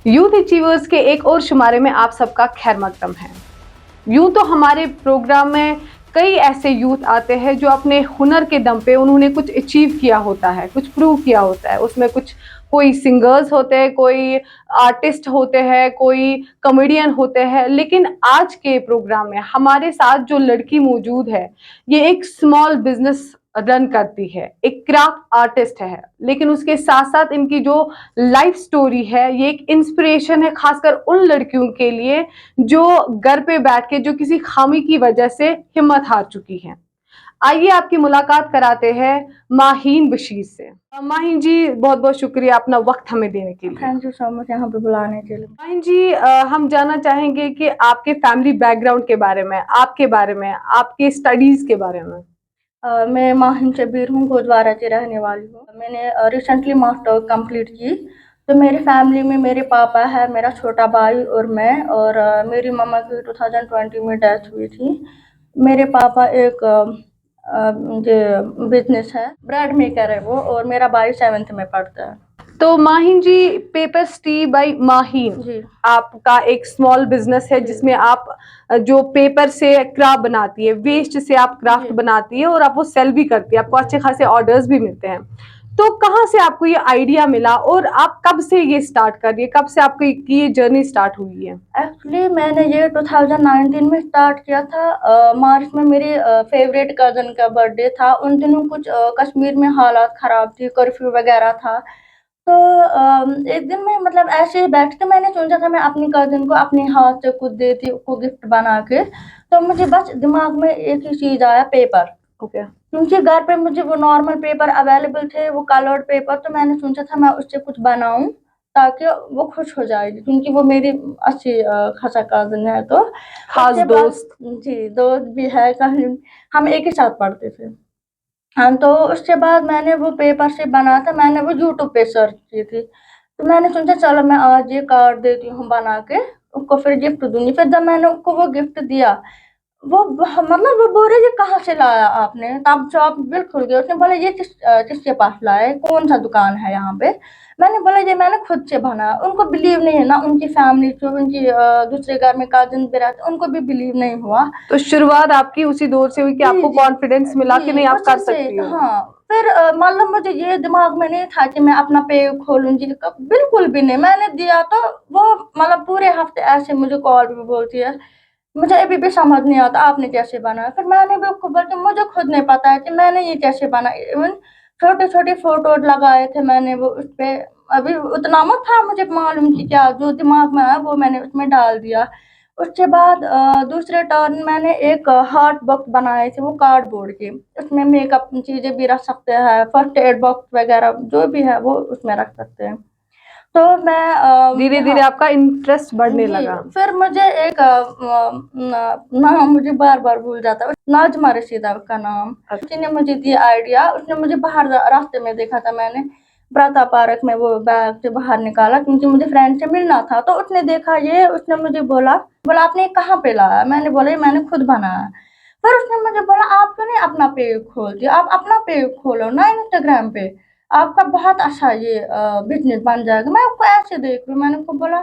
Youth achievers के एक और शुमारे में आप सबका खैर मकदम है। यूं तो हमारे प्रोग्राम में कई ऐसे यूथ आते हैं जो अपने हुनर के दम पे उन्होंने कुछ अचीव किया होता है, कुछ प्रूव किया होता है। उसमें कुछ कोई सिंगर्स होते हैं, कोई आर्टिस्ट होते हैं, कोई कॉमेडियन होते हैं। लेकिन आज के प्रोग्राम में हमारे साथ जो लड़की मौजूद है, ये एक स्मॉल बिजनेस रन करती है, एक क्राफ्ट आर्टिस्ट है। लेकिन उसके साथ साथ इनकी जो लाइफ स्टोरी है, ये एक इंस्पिरेशन है, खासकर उन लड़कियों के लिए जो घर पे बैठ के जो किसी खामी की वजह से हिम्मत हार चुकी हैं। आइए आपकी मुलाकात कराते हैं माहीन बशीर से। माहीन जी, बहुत बहुत शुक्रिया अपना वक्त हमें देने के लिए। थैंक यू सो मच यहाँ पे बुलाने के लिए। माहीन जी, हम जानना चाहेंगे कि आपके फैमिली बैकग्राउंड के बारे में, आपके बारे में, आपके स्टडीज के बारे में। मैं माहिम शबीर हूँ, गोदवारा की रहने वाली हूँ। मैंने रिसेंटली मास्टर कंप्लीट की। तो मेरी फैमिली में मेरे पापा है, मेरा छोटा भाई और मैं, और मेरी मम्मा की 2020 में डेथ हुई थी। मेरे पापा एक बिजनेस है, ब्रेड मेकर है वो, और मेरा भाई 7th में पढ़ता है। तो माहीन जी, पेपर्स टी बाय माहीन जी, आपका एक स्मॉल बिजनेस है जिसमें आप जो पेपर से क्राफ्ट बनाती है, वेस्ट से आप क्राफ्ट बनाती है और आप वो सेल भी करती है, आपको अच्छे खासे ऑर्डर्स भी मिलते हैं। तो कहाँ से आपको ये आइडिया मिला और आप कब से ये स्टार्ट कर रही है, कब से आपकी ये जर्नी स्टार्ट हुई है? एक्चुअली मैंने ये 2019 में स्टार्ट किया था। मार्च में मेरी फेवरेट कज़न का बर्थडे था। उन दिनों कुछ कश्मीर में हालात ख़राब थी, कर्फ्यू वगैरह था। तो एक दिन मैं मतलब ऐसे ही बैठ के मैंने सोचा था मैं अपनी कज़न को अपने हाथ से कुछ देती को गिफ्ट बना के। तो मुझे बस दिमाग में एक ही चीज़ आया, पेपर। ओके। क्योंकि घर पे मुझे वो नॉर्मल पेपर अवेलेबल थे, वो कलर्ड पेपर। तो मैंने सोचा था मैं उससे कुछ बनाऊँ ताकि वो खुश हो जाएगी, क्योंकि वो मेरी अच्छी खासा कज़न है। तो खास उसके बाद दोस्त। जी, दोस्त भी है, कहीं हम एक ही साथ पढ़ते थे। हाँ, तो उसके बाद मैंने वो पेपर से बना था, मैंने वो यूट्यूब पे सर्च की थी। तो मैंने सोचा चलो मैं आज ये कार्ड देती हूँ बना के, उसको फिर गिफ्ट दूँगी। फिर जब मैंने उसको वो गिफ्ट दिया, वो मतलब वो बोल रहे ये कहाँ से लाया आपने? तब शॉप बिल्कुल गए। उसने बोला ये किसके पास लाए? कौन-सा दुकान है यहाँ पे? मैंने बोला ये मैंने खुद से बनाया। उनको बिलीव नहीं है ना, उनकी फैमिली जो उनकी दूसरे घर में कज़िन भी रहते, उनको भी बिलीव नहीं हुआ। तो शुरुआत आपकी उसी दौर से हुई कि जी, आपको जी। कॉन्फिडेंस मिला कि नहीं, आप उसी कर से सकती हो। हाँ, फिर मतलब मुझे ये दिमाग में नहीं था कि मैं अपना पेज खोलूँगी, क बिल्कुल भी नहीं। मैंने दिया तो वो मतलब पूरे हफ़्ते ऐसे मुझे कॉल पे बोलती है, मुझे अभी भी समझ नहीं आता आपने कैसे बनाया? फिर मैंने भी उसको बोला कि मुझे खुद नहीं पता है कि मैंने ये कैसे बनाया। इवन छोटे-छोटे फ़ोटोज़ लगाए थे मैंने वो उसपे। अभी उतना मत था मुझे मालूम कि क्या जो दिमाग में आया वो मैंने उसमें डाल दिया। उसके बाद दूसरे टर्न मैंने एक हार्ट बॉक्स बनाए थे वो कार्डबोर्ड के। उसमें मेकअप चीज़ें भी रख सकते हैं, फर्स्ट एड बॉक्स वगैरह जो भी है वो उसमें रख सकते हैं। तो मैं धीरे धीरे यहाँ आपका इंटरेस्ट बढ़ने जी, लगा। फिर मुझे एक नाम मुझे बार-बार भूल जाता है, नाज़मा रशीदा उसका नाम। उसी ने मुझे दिया आइडिया। उसने मुझे बाहर रास्ते में देखा था मैंने, ब्राता पार्क में वो बैग से बाहर निकाला क्योंकि मुझे फ्रेंड से मिलना था। तो उसने देखा ये, उसने मुझे बोला आपने ये कहाँ पे लाया? मैंने बोला ये मैंने खुद बनाया। फिर उसने मुझे बोला आप क्यों नहीं अपना पेज खोलती? आप अपना पेज खोलो ना इंस्टाग्राम पे, आपका बहुत अच्छा ये बिज़नेस बन जाएगा। मैं उसको ऐसे देख रही हूँ, मैंने उसको बोला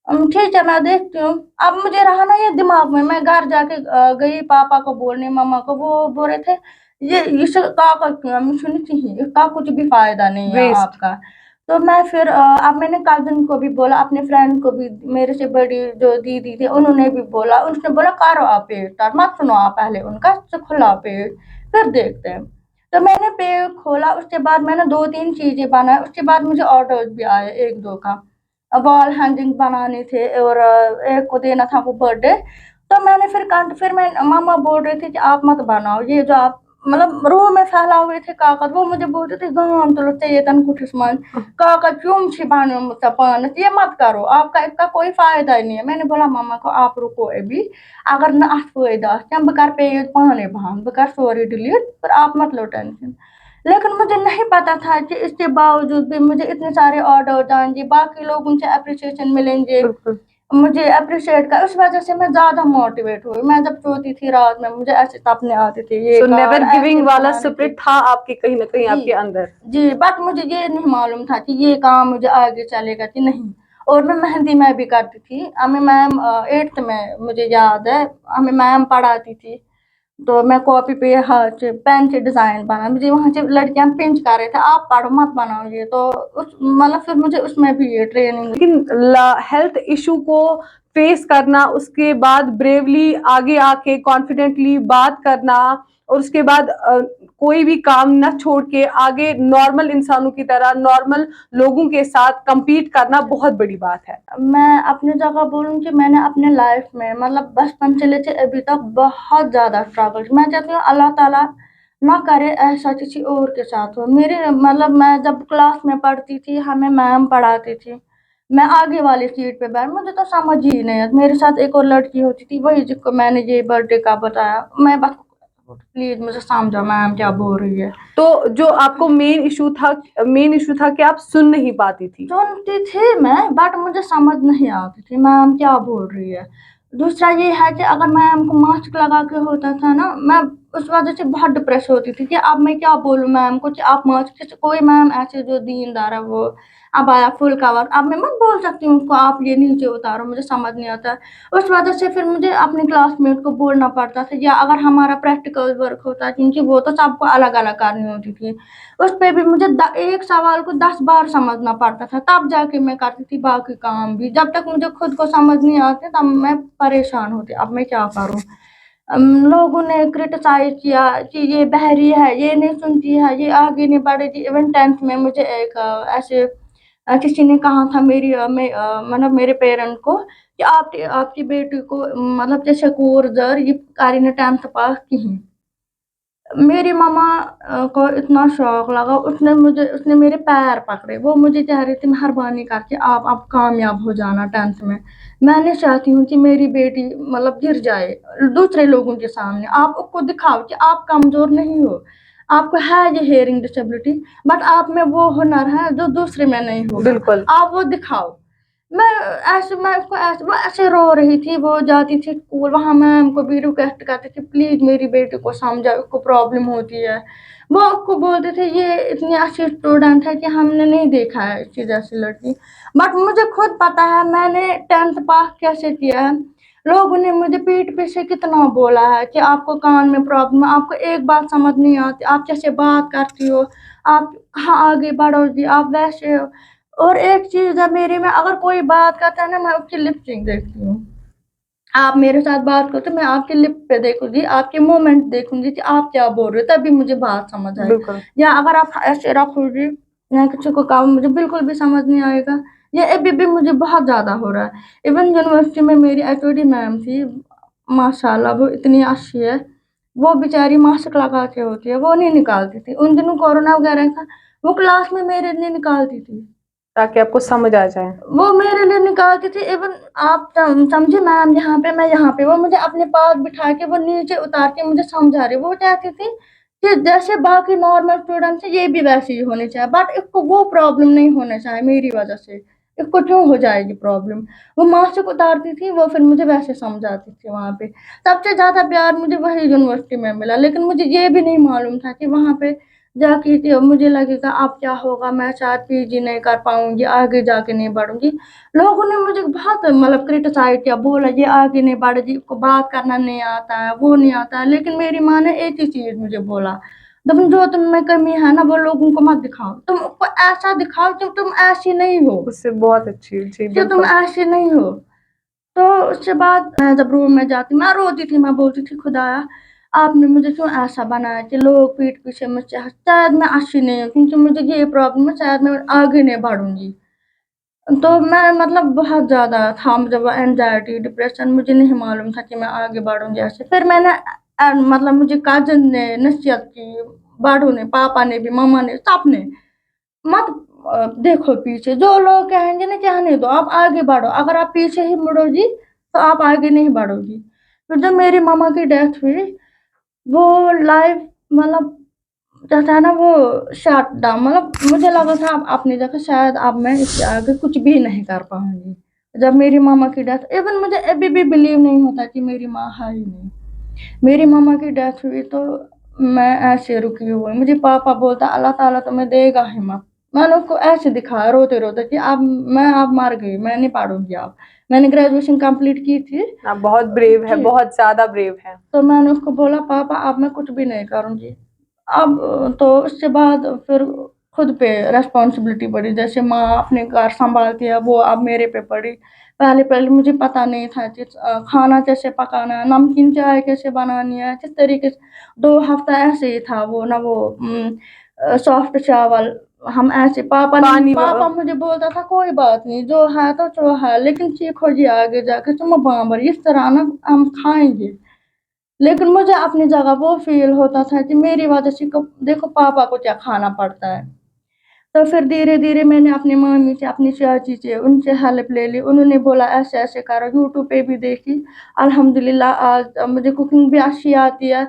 ठीक है मैं देखती हूँ। अब मुझे रहा ना ये दिमाग में, मैं घर जाके गई पापा को बोलने, मम्मा को। वो बोल रहे थे ये इस कागज क्यों? मैं सुनी थी इसका कुछ भी फ़ायदा नहीं है वेस्ट। आपका। तो मैं फिर अब मैंने कज़िन को भी बोला, अपने फ्रेंड को भी, मेरे से बड़ी जो दीदी थी उन्होंने भी बोला। उसने बोला करो आप पेज स्टार्ट, मत सुनो आप पहले उनका, खुला पेज फिर देखते हैं। तो मैंने पेज खोला, उसके बाद मैंने 2-3 चीज़ें बनाई। उसके बाद मुझे ऑर्डर्स भी आए 1-2 का। वॉल हैंगिंग बनाने थे और एक को देना था वो बर्थडे। तो मैंने फिर मैं मम्मा बोल रही थी कि आप मत बनाओ, ये जो आप मतलब रूम में फैला हुए थे कागज, वो मुझे बोल रहे थे गाम तुलो चाहिए तन कुछ उसमान कागज क्यों छी बानो मुझसे पान, ये मत करो, आपका इसका कोई फायदा ही नहीं है। मैंने बोला मम्मा को आप रुको अभी, अगर न अत फायदा बह कर पेज पाने बहान, बह कर सॉरी डिलीट, फिर आप मत लो टेंशन। लेकिन मुझे नहीं पता था कि इसके बावजूद भी मुझे इतने सारे ऑर्डर आएंगे, बाकी लोगों से अप्रिसिएशन मिलेंगे, बिल्कुल। मुझे अप्रिशिएट का। उस वजह से मैं ज़्यादा मोटिवेट हुई। मैं जब सोती थी रात में मुझे ऐसे सपने आते थे, ये सो नेवर कार्ड ऐसे गिविंग वाला बनाने थे। स्पिरिट था आपके कहीं ना कहीं जी, आपके अंदर। जी, बट मुझे ये नहीं मालूम था कि ये काम मुझे आगे चलेगा कि नहीं। اور میں مہندی میں بھی کرتی تھی. ہمیں میم 8th میں مجھے یاد ہے ہمیں میم پڑھاتی تھی تو میں کاپی پہ ہاتھ سے پین سے ڈیزائن بنا مجھے وہاں سے لڑکیاں پنچ کر رہے تھے آپ پڑھو مت بناؤ یہ تو مطلب پھر مجھے اس میں بھی یہ ٹریننگ. لیکن ہیلتھ ایشو کو فیس کرنا, اس کے بعد بریولی آگے آ کے کانفیڈنٹلی بات کرنا, اور اس کے بعد کوئی بھی کام نہ چھوڑ کے آگے نارمل انسانوں کی طرح نارمل لوگوں کے ساتھ کمپیٹ کرنا بہت بڑی بات ہے. میں اپنی جگہ بولوں کہ میں نے اپنے لائف میں مطلب بچپن سے لے کے ابھی تک بہت زیادہ اسٹرگل. میں چاہتی ہوں اللہ تعالیٰ نہ کرے ایسا کسی اور کے ساتھ ہو. میرے مطلب میں جب کلاس میں پڑھتی تھی ہمیں میم پڑھاتی تھی میں آگے والی سیٹ پہ بیٹھ مجھے تو سمجھ ہی نہیں ہے. میرے ساتھ ایک اور لڑکی ہوتی تھی وہی جس کو میں نے یہ برتھ ڈے کا بتایا میں بس پلیز مجھے سمجھو میم کیا بول رہی ہے. تو جو آپ کو مین ایشو تھا کہ آپ سن نہیں پاتی تھی. سنتی تھی میں بٹ مجھے سمجھ نہیں آتی تھی میم کیا بول رہی ہے. دوسرا یہ ہے کہ اگر میم کو ماسک لگا کے ہوتا تھا نا میں اس وجہ سے بہت ڈپریس ہوتی تھی کہ اب میں کیا بولوں میم کو کہ آپ ماسک کوئی میم ایسے جو دیندار ہے وہ اب آیا فل کور اب میں مت بول سکتی ہوں اس کو آپ یہ نیچے اتارو مجھے سمجھ نہیں آتا. اس وجہ سے پھر مجھے اپنے کلاس میٹ کو بولنا پڑتا تھا یا اگر ہمارا پریکٹیکل ورک ہوتا ہے کیونکہ وہ تو سب کو الگ الگ کرنی ہوتی تھی اس پہ بھی مجھے ایک سوال کو 10 بار سمجھنا پڑتا تھا تب جا کے میں کرتی تھی باقی کام بھی. جب تک مجھے خود کو سمجھ نہیں آتے تب میں پریشان ہوتی اب میں کیا کروں. لوگوں نے کرٹیسائز کیا کہ یہ بحری ہے یہ نہیں سنتی ہے یہ آگے نہیں بڑھے گی. ایون 10th میں مجھے ایک ایسے کسی نے کہا تھا مطلب میرے پیرنٹ کو کہ آپ کی بیٹی کو مطلب جیسے کور زر یہ کاری نے 10th پاس کہیں. میری ماما کو اتنا شوق لگا اس نے میرے پیر پکڑے وہ مجھے کہہ رہی تھی مہربانی کر کے آپ اب کامیاب ہو جانا 10th میں. میں نہیں چاہتی ہوں کہ میری بیٹی مطلب گر جائے دوسرے لوگوں کے سامنے. آپ اس کو دکھاؤ کہ آپ کمزور نہیں ہو آپ کو ہے یہ ہیئرنگ ڈسیبلٹی بٹ آپ میں وہ ہنر ہے جو دوسرے میں نہیں ہوگا. بالکل آپ وہ دکھاؤ. میں اس کو وہ ایسے رو رہی تھی وہ جاتی تھی اسکول وہاں میم کو بھی ریکویسٹ کرتی تھی پلیز میری بیٹی کو سمجھا اس کو پرابلم ہوتی ہے. وہ اس کو بولتے تھے یہ اتنی اچھی اسٹوڈنٹ ہے کہ ہم نے نہیں دیکھا ہے اس کی جیسی لڑکی. بٹ مجھے خود پتا ہے میں نے 10th پاس کیسے کیا ہے. لوگوں نے مجھے پیٹ پیچھے کتنا بولا ہے کہ آپ کو کان میں پرابلم ہے آپ کو ایک بات سمجھ نہیں آتی آپ کیسے بات کرتی ہو آپ کہاں آگے بڑھو گی آپ ویسے ہو. اور ایک چیز ہے میری میں اگر کوئی بات کرتا ہے نا میں اس کی لپ سنک دیکھتی ہوں. آپ میرے ساتھ بات کرو تو میں آپ کے لپ پہ دیکھوں گی آپ کے مومنٹ دیکھوں گی کہ آپ کیا بول رہے ہو تبھی مجھے بات سمجھ آئے. بالکل یا اگر آپ ایسے رکھو گی یا کسی کو کہو مجھے بالکل بھی سمجھ نہیں آئے گا. یہ ابھی بھی مجھے بہت زیادہ ہو رہا ہے. ایون یونیورسٹی میں میری ایچ میم تھی ماشاء اللہ وہ اتنی اچھی ہے وہ بیچاری ماسک لگا کے ہوتی ہے وہ نہیں نکالتی تھی. ان دنوں کورونا وغیرہ تھا وہ کلاس میں میرے لیے نکالتی تھی تاکہ آپ کو سمجھ آ جائے. وہ میرے لیے نکالتی تھی. ایون آپ سمجھے میم یہاں پہ میں یہاں پہ وہ مجھے اپنے پاس بٹھا کے وہ نیچے اتار کے مجھے سمجھا رہی وہ چاہتی تھی کہ جیسے باقی نارمل اسٹوڈنٹس ہیں یہ بھی ویسے ہی ہونے چاہیے بٹ اس کو وہ پرابلم نہیں ہونا چاہیے میری وجہ سے اس کو کیوں ہو جائے گی پرابلم. وہ ماسک اتارتی تھی وہ پھر مجھے ویسے سمجھاتی تھی. وہاں پہ سب سے زیادہ پیار مجھے وہی یونیورسٹی میں ملا لیکن مجھے یہ بھی نہیں معلوم تھا کہ وہاں پہ جا کے مجھے لگے گا اب کیا ہوگا میں شاید پی جی نہیں کر پاؤں گی آگے جا کے نہیں بڑھوں گی. لوگوں نے مجھے بہت مطلب کرٹیسائز کیا بولا یہ آگے نہیں بڑھے گی اس کو بات کرنا نہیں آتا ہے وہ نہیں آتا ہے. لیکن میری ماں نے ایک ہی چیز مجھے بولا جو تم میں کمی ہے نا وہ لوگوں کو مت دکھاؤ تم کو ایسا دکھاؤ کہ تم ایسی نہیں ہو اس سے بہت اچھی جی کہ تم بالکل. ایسی نہیں ہو. تو اس کے بعد میں جب روم میں جاتی میں روتی تھی میں بولتی تھی خدایا آپ نے مجھے کیوں ایسا بنایا کہ لوگ پیٹ پیچھے مجھ سے شاید میں اچھی نہیں ہوں کیونکہ مجھے یہ پرابلم ہے شاید میں آگے نہیں بڑھوں گی. تو میں مطلب بہت زیادہ تھا جب اینزائٹی ڈپریشن مجھے نہیں معلوم تھا کہ میں آگے بڑھوں گی ایسے. پھر میں نے مطلب مجھے کزن نے نصیحت کی بڑوں نے پاپا نے بھی ماما نے سب نے مت دیکھو پیچھے جو لوگ کہیں گے نا کہنے دو آپ آگے بڑھو اگر آپ پیچھے ہی مڑو گی تو آپ آگے نہیں بڑھو گی. پھر جب میری ماما کی ڈیتھ ہوئی وہ لائف مطلب کہتا ہے نا وہ شٹ ڈاؤن مطلب مجھے لگا تھا اپنی جگہ شاید اب میں اس کے آگے کچھ بھی نہیں کر پاؤں گی. جب میری ماما کی ڈیتھ ایون مجھے ابھی بھی بلیو نہیں ہوتا کہ میری ماں ہے ہی نہیں. میری ماما کی ڈیتھ ہوئی تو میں ایسے رکی ہوئی مجھے پاپا بولتا اللہ تعالیٰ تمہیں دے گا ہمت मैंने उसको ऐसे दिखाया रोते रोते कि अब मर गई, मैं नहीं पढ़ूंगी अब। मैंने ग्रेजुएशन कंप्लीट की थी आप बहुत ब्रेव है, जी। बहुत ज्यादा ब्रेव है। तो मैंने उसको बोला पापा अब मैं कुछ भी नहीं करूंगी। अब तो उसके बाद फिर खुद पे रेस्पॉन्सिबिलिटी पड़ी, जैसे माँ अपने घर संभालती है वो अब मेरे पे पड़ी। पहले पहले मुझे पता नहीं था कि खाना कैसे पकाना है, नमकीन चाय कैसे बनानी है, किस तरीके से। 2 हफ्ता ऐसे ही था वो ना वो सॉफ्ट चावल हम ऐसे पापा मुझे बोलता था कोई बात नहीं जो है तो जो है, लेकिन सीखो जी आगे जाके तुम बाबर इस तरह ना हम खाएंगे। लेकिन मुझे अपनी जगह वो फील होता था कि मेरी वजह से देखो पापा को क्या खाना पड़ता है। तो फिर धीरे धीरे मैंने अपनी मम्मी से अपनी चाची से उनसे हेल्प ले ली। उन्होंने बोला ऐसे ऐसे करो, यूट्यूब पे भी देखी। अल्हम्दुलिल्लाह आज मुझे कुकिंग भी अच्छी आती है,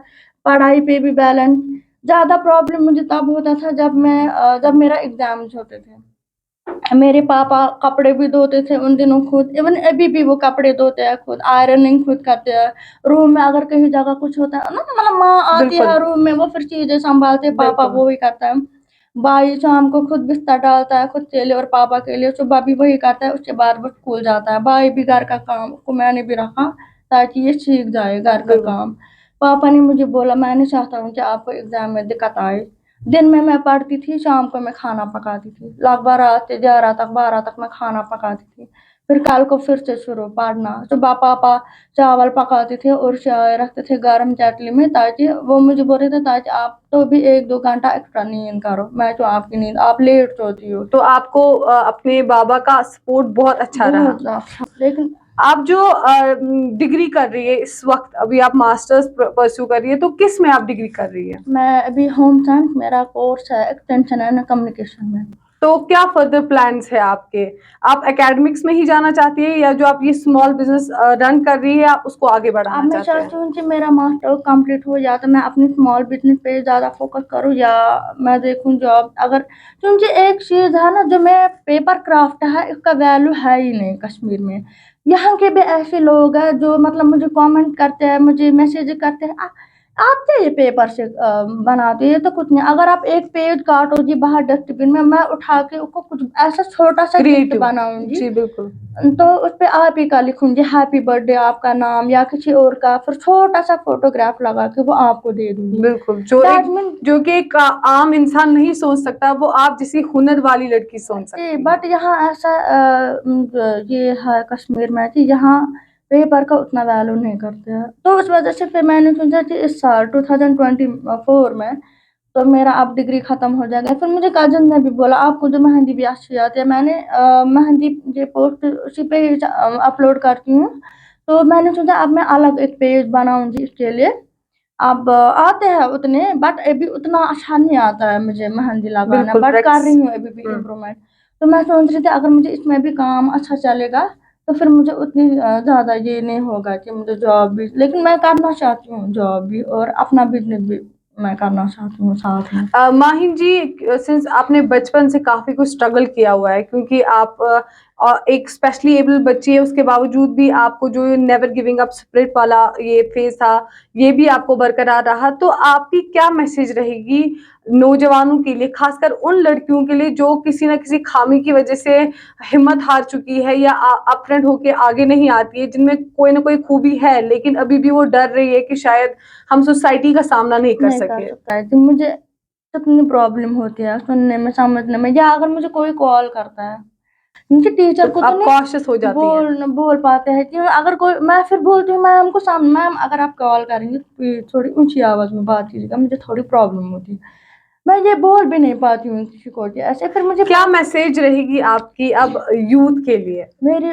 पढ़ाई पे भी बैलेंस। ज़्यादा प्रॉब्लम मुझे तब होता था जब मेरा एग्जाम्स होते थे। मेरे पापा कपड़े भी धोते थे उन दिनों खुद, इवन अभी भी वो कपड़े धोते हैं खुद, आयरनिंग खुद करते हैं। रूम में अगर कहीं जगह कुछ होता है ना, मतलब माँ आती है बिल्कुल रूम में वो फिर चीजें संभालते हैं, पापा बिल्कुल। वो ही करता है। भाई शाम को खुद बिस्तर डालता है खुद के लिए और पापा के लिए, सुबह भी वही करता है, उसके बाद वो स्कूल जाता है। भाई भी घर का काम को मैंने भी रखा ताकि ये सीख जाए घर का बिल्कुल काम। पापा ने मुझे बोला मैं नहीं चाहता हूँ कि आपको एग्जाम में दिक्कत आए। दिन में मैं पढ़ती थी, शाम को मैं खाना पकाती थी, लगभग रात से 11 तक 12 तक मैं खाना पकाती थी। फिर कल को फिर से शुरू पढ़ना। सुबह पापा चावल पकाते थे और चाय रखते थे गर्म केटली में, ताकि वो मुझे बोल रहे थे ताकि आप तो भी 1-2 घंटा एक्स्ट्रा नींद करो, मैं तो आपकी नींद आप लेट सोती हो। तो आपको अपने बाबा का सपोर्ट बहुत अच्छा रहा। बहुत अच्छा। लेकिन आप जो डिग्री कर रही है इस वक्त, अभी आप मास्टर्स परस्यू कर रही है, तो किस में आप डिग्री कर रही है? मैं अभी होम साइंस मेरा कोर्स है, एक्सटेंशन एंड कम्युनिकेशन में। तो क्या फर्दर प्लान्स है आपके? आप एकेडमिक्स में ही जाना चाहती है, या जो आप ये स्मॉल बिजनेस रन कर रही है आप उसको आगे अब बढ़ाना मैं चाहते हैं? चाहती हूँ कि मेरा मास्टर कंप्लीट हो, या तो मैं अपनी स्मॉल बिजनेस पे ज़्यादा फोकस करूँ या मैं देखूँ जॉब। अगर क्योंकि एक चीज़ है ना, जो मैं पेपर क्राफ्ट है इसका वैल्यू है ही नहीं कश्मीर में। यहाँ के भी ऐसे लोग हैं जो मतलब मुझे कमेंट करते हैं, मुझे मैसेज करते हैं, आप क्या ये पेपर से बनाते हो, ये तो कुछ नहीं। अगर आप एक पेज काटो जी बाहर डस्टबिन में, मैं उठा के उसको कुछ ऐसा छोटा सा गिफ्ट क्रिएटिव। बनाऊंगी। जी बिल्कुल। तो उस पे आप ही का लिखूंगी हैप्पी बर्थडे आपका नाम या किसी और का, फिर छोटा सा फोटोग्राफ लगा के वो आपको दे दूंगी। बिल्कुल, दैट मीन जो कि एक आम इंसान नहीं सोच सकता, वो आप जैसी हुनर वाली लड़की सोच जी, सकती है। बट यहाँ ऐसा ये है कश्मीर में कि यहाँ पेपर का उतना वैल्यू नहीं करते हैं। तो उस वजह से फिर मैंने सोचा कि इस साल 2024 में तो मेरा अब डिग्री खत्म हो जाएगा। फिर मुझे कजन ने भी बोला आपको जो मेहंदी भी अच्छी आती है, मैंने मेहंदी ये पोस्ट उसी पे अपलोड करती हूँ। तो मैंने सोचा अब मैं अलग एक पेज बनाऊंगी इसके लिए। अब आते हैं उतने, बट अभी उतना अच्छा नहीं आता है मुझे मेहंदी लगाना, बिल्कुल बट कर रही प्रैक्टिस। हूँ अभी भी इम्प्रूवमेंट। तो मैं सोच रही थी अगर मुझे इसमें भी काम अच्छा चलेगा तो फिर मुझे उतनी ज़्यादा ये नहीं होगा कि मुझे जॉब भी, लेकिन मैं करना चाहती हूँ जॉब भी और अपना बिजनेस भी मैं करना चाहती हूँ साथ में। माहिन जी, सिंस आपने बचपन से काफी कुछ स्ट्रगल किया हुआ है, क्योंकि आप एक स्पेशली एबल बच्ची है, उसके बावजूद भी आपको जो नेवर गिविंग अप स्पिरिट वाला ये फेज था, ये भी आपको बरकरार रहा। तो आपकी क्या मैसेज रहेगी नौजवानों के लिए, खासकर उन लड़कियों के लिए जो किसी न किसी खामी की वजह से हिम्मत हार चुकी है या अपफ्रंट होके आगे नहीं आती है, जिनमें कोई ना कोई खूबी है लेकिन अभी भी वो डर रही है कि शायद हम सोसाइटी का सामना नहीं कर नहीं कर सके? सकता है कि मुझे कितनी प्रॉब्लम होती है सुनने में समझने में, या अगर मुझे कोई कॉल करता है मुझे टीचर तो को तो आप कॉशियस हो नहीं जाती हैं। बोल पाते हैं कि अगर कोई, मैं फिर बोलती हूँ मैम को सामने, मैम अगर आप कॉल करेंगे तो प्लीज थोड़ी ऊंची आवाज में बात कीजिएगा, मुझे थोड़ी प्रॉब्लम होती है। मैं ये बोल भी नहीं पाती हूँ किसी को कि ऐसे। फिर मुझे क्या मैसेज रहेगी आपकी अब यूथ के लिए, मेरी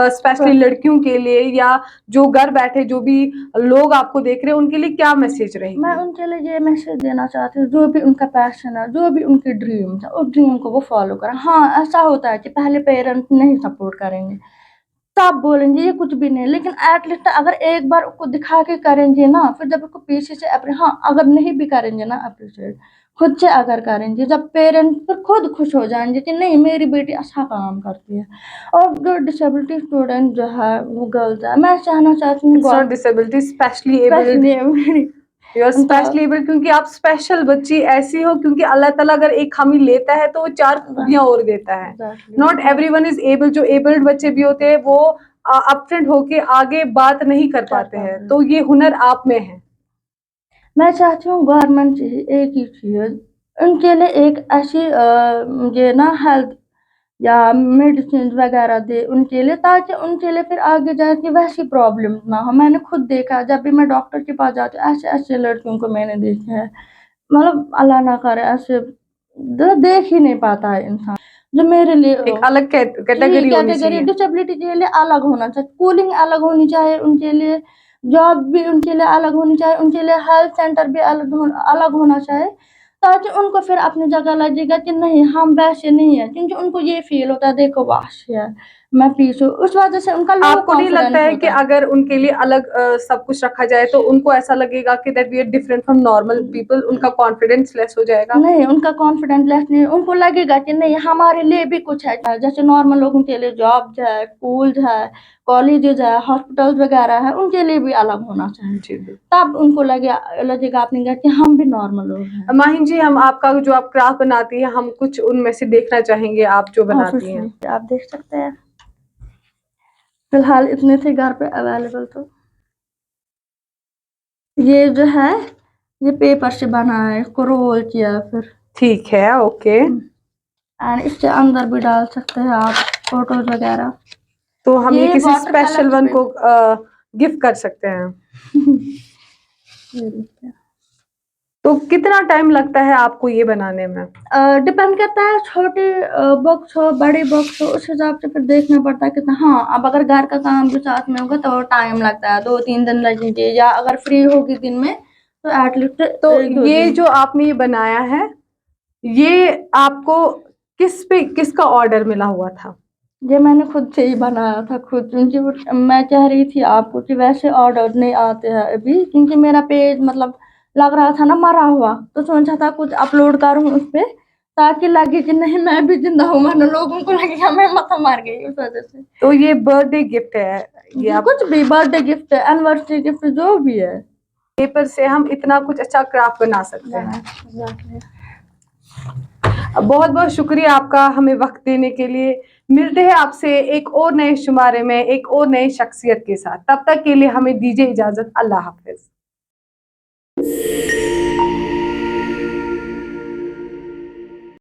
स्पेशली लड़कियों के लिए, या जो घर बैठे जो भी लोग आपको देख रहे हैं उनके लिए क्या मैसेज मैं रहेगी? उनके लिए ये मैसेज देना चाहती हूँ, जो भी उनका पैशन है, जो भी उनकी ड्रीम है, उस ड्रीम को वो फॉलो करें। हाँ ऐसा होता है कि पहले पेरेंट्स नहीं सपोर्ट करेंगे, सब बोलेंगे ये कुछ भी नहीं, लेकिन एटलीस्ट अगर एक बार उसको दिखा के करेंगे ना, फिर जब उसको पीछे से हाँ अगर नहीं भी करेंगे ना अप्रिशिएट, खुद से अगर करेंगे, जब पेरेंट्स फिर खुद खुश हो जाएंगे कि नहीं मेरी बेटी अच्छा काम करती है। और जो डिसेबिलिटी स्टूडेंट जो है वो गर्ल्स है, मैं चाहना चाहती हूँ it's not disability, specially abled. Specially you are specially able کیونکہ آپ اسپیشل بچی ایسی ہو کیونکہ اللہ تعالیٰ اگر ایک خامی لیتا ہے تو وہ 4 خوبیاں اور دیتا ہے. Not every one is able. جو ایبلڈ بچے بھی ہوتے ہیں وہ اپ فرنٹ ہو کے آگے بات نہیں کر پاتے ہیں, تو یہ ہنر آپ میں ہے. میں چاہتی ہوں گورنمنٹ سے ایک ہی چیز, ان کے لیے ایک ایسی یہ نا ہیلتھ یا میڈیسن وغیرہ دے ان کے لیے, تاکہ ان کے لیے پھر آگے جا کے ویسی پرابلم نہ ہو. میں نے خود دیکھا جب بھی میں ڈاکٹر کے پاس جاتی ہوں, ایسے ایسے لڑکیوں کو میں نے دیکھا ہے, مطلب اللہ نہ کرے ایسے دیکھ ہی نہیں پاتا ہے انسان. جو میرے لیے ایک الگ کیٹیگری ہونی چاہیے. ڈسیبلٹی کے لیے الگ ہونا چاہیے, اسکولنگ الگ ہونی چاہیے ان کے لیے, جاب بھی ان کے لیے الگ ہونی چاہیے, ان کے لیے ہیلتھ سینٹر بھی الگ ہونا چاہیے, تاکہ ان کو پھر اپنی جگہ لگے گا کہ نہیں ہم ویسے نہیں ہیں. کیونکہ ان کو یہ فیل ہوتا ہے دیکھو وحش ہے میں پیس ہوں, اس وجہ سے ان کا لو آپ کو نہیں لگتا کانفیڈنس ہے ہوتا کہ اگر ان کے لیے الگ سب کچھ رکھا جائے تو ان کو ایسا لگے گا کہ that we are different from normal people, ان کا کانفیڈینس لیس ہو جائے گا؟ نہیں, ان کا کانفیڈنس لیس نہیں, ان کو لگے گا کہ نہیں ہمارے لیے بھی کچھ ہے. جیسے نارمل لوگوں کے لیے جاب ہے, اسکول ہے, کالجز ہے, ہاسپٹل وغیرہ ہے, ان کے لیے بھی الگ ہونا چاہیے. جی بالکل. تب ان کو لگے گا اپنے گھر کہ ہم بھی نارمل لوگ ہیں. ماہین جی, ہم آپ کا جو آپ کرافٹ بناتی ہیں ہم کچھ ان میں سے دیکھنا چاہیں گے آپ جو بناتی ہیں. آپ دیکھ سکتے ہیں, فی الحال اتنے تھے گھر پہ اویلیبل. تو یہ جو ہے یہ پیپر سے بنا ہے, اس کو رول کیا پھر. ٹھیک ہے, اوکے. اینڈ اس کے اندر بھی ڈال سکتے ہیں آپ فوٹوز وغیرہ. تو ہم یہ کسی واٹر اسپیشل ون کلر کو گفٹ کر سکتے ہیں. تو کتنا ٹائم لگتا ہے آپ کو یہ بنانے میں؟ ڈپینڈ کرتا ہے, چھوٹی باکس ہو بڑی باکس ہو اس حساب سے پھر دیکھنا پڑتا ہے کتنا. ہاں, اب اگر گھر کا کام بھی ساتھ میں ہوگا تو ٹائم لگتا ہے, 2-3 دن لگیں گے, یا اگر فری ہوگی دن میں تو ایٹ لیسٹ تو 1-2 یہ دن. جو آپ نے یہ بنایا ہے یہ آپ کو کس کا آرڈر ملا ہوا تھا؟ یہ میں نے خود سے ہی بنایا تھا خود, کیونکہ میں کہہ رہی تھی آپ کو کہ ویسے آرڈر نہیں آتے ہیں ابھی, کیونکہ میرا پیج مطلب لگ رہا تھا نا مرا ہوا, تو سوچا تھا کچھ اپلوڈ کروں اس پہ تاکہ لگے کہ نہیں میں بھی زندہ ہوں, ورنہ لوگوں کو لگے گا میں مت مر گئی اس وجہ سے. تو یہ برتھ ڈے گفٹ ہے, یہ آپ کچھ بھی برتھ ڈے گفٹ ہے, اینیورسری گفٹ, جو بھی ہے, پیپر سے ہم اتنا کچھ اچھا کرافٹ بنا سکتے ہیں. بہت بہت شکریہ آپ کا ہمیں وقت دینے کے لیے. ملتے ہیں آپ سے ایک اور نئے شمارے میں ایک اور نئے شخصیت کے ساتھ. تب تک کے لیے ہمیں دیجیے اجازت. اللہ حافظ.